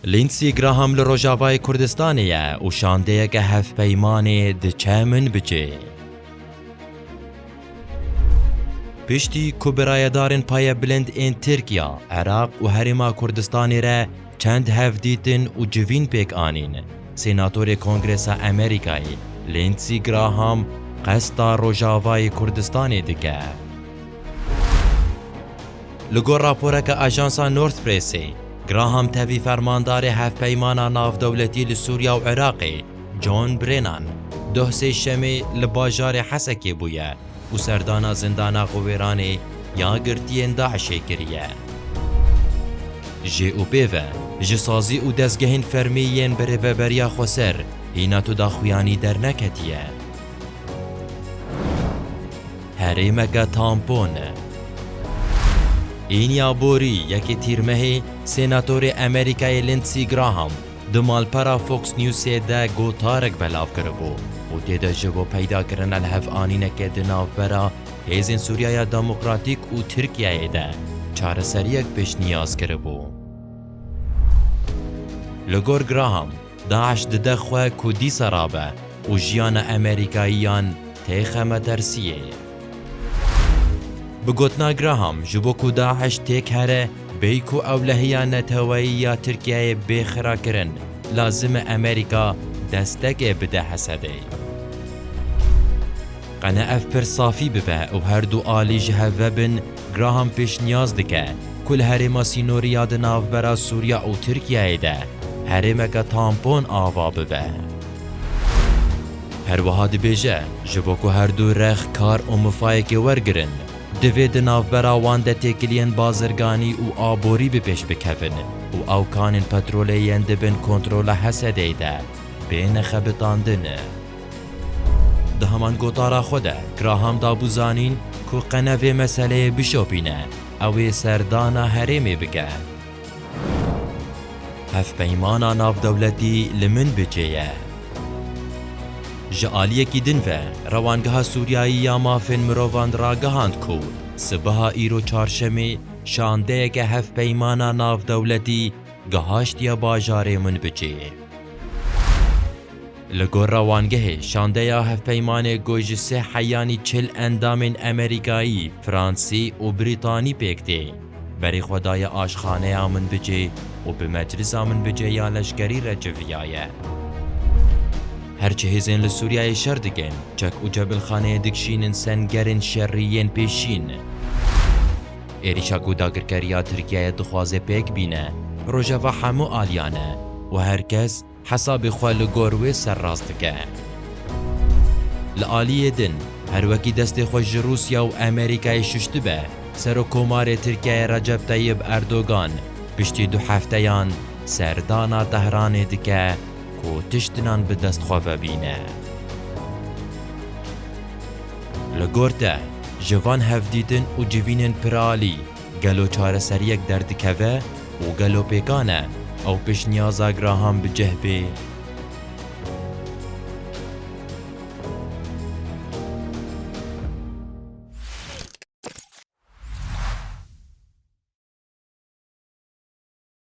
لینسی گراهام لروجاوای کردستانیه و شانده که هف پیمانی دچه من بچه. پشتی کبرایدارن پای بلند این ترکیا، عراق و هریما کردستانی را چند هف دیتن و جوین پیک آنین. سیناتور کنگرس امریکایی لینسی گراهام قصد روجاوای کردستانی دکه. لگور راپوره که اجانسا نورث پریسی گراهام تاوی فرماندار هف پیمانا ناف دولتی لسوریا و عراقی جون برینان ده سه شمی لباجار حسکی بویه و سردانا زندانا قویرانی یا گرتین داعشی کریه. جی او پیوه جسازی و دزگهین فرمیین بره بریا خسر هینا تو داخویانی در نکتیه. هریمکا تامپون اینیا بوری یکی تیرمهی سیناتور امریکای لینسی گراهام دمال پرا فوکس نیوسی ده گوتارک بلاف کربو و تیده جبو پیدا کرن الهف آنینک دناف برا هیزین سوریای دموکراتیک و ترکیه ده چار سریک پیش نیاز کربو. لگور گراهام داعش دده خواه کودی سرابه و جیان امریکاییان تیخه ترسیه. بگوتنا گراهام جبو کو داعش تیک هره بیکو اولهیا نتوایی یا ترکیه بخرا کرن لازم امریکا دستک بده حسده. قنه اف پر صافی ببه و هر دو آلی جهوه بن گراهام پیش نیاز دکه کل هرما سینوریا ده ناف برا سوریا و ترکیه ده هرمکا تامپون آوا ببه. هر وحاد بیجه جبو کو هر دو رخ کار و مفایک ورگرن دوید ناف برا وانده تکلین بازرگانی و آبوری بپیش بکفن و او کانین پترولین دبن کنترول حسده ده بین خبتاندن. ده همان گوتارا خوده گراهام دابوزانین که قنوه مسئله بشوپینه اوی سردانا هریمی بگه. هف پیمانا ناف دولتی لمن بجیه. جعالیه کی دنوه روانگاه سوریایی یا مافن مروان را گهاند کو سبها ایرو چارشمی شانده که هف پیمانا ناف دولتی گهاشت یا باجاره من بچه. لگور روانگه شانده یا هف پیمان گوش سه حیانی 40 اندام امریکایی، فرانسی و بریتانی پیکته بری خدای آشخانه آمن بچه و به مجلس آمن بچه یا لشکری رجویایه. هرچه هزین لسوریای شردگن چک و جبل خانه دکشین سنگرن شریین پیشین. ایریشا گوداگر کریا ترکیه دخوازه پیک بینه روژه و همو آلیانه و هر کس حساب خوال گوروی سر راست که. لآلیه دن هر وکی دست خوش روسیا و امریکای ششت به سر و کمار ترکیه رجب طیب اردوگان پشتی 2 هفتهان سردانا تهران دکه کو تشتنان به دست خواه بینه. لگورته جوان هفدیدن و جوینن پرالی گلو چار سریک درد که و گلو پیکانه او پیش نیازا گراهام به جهبه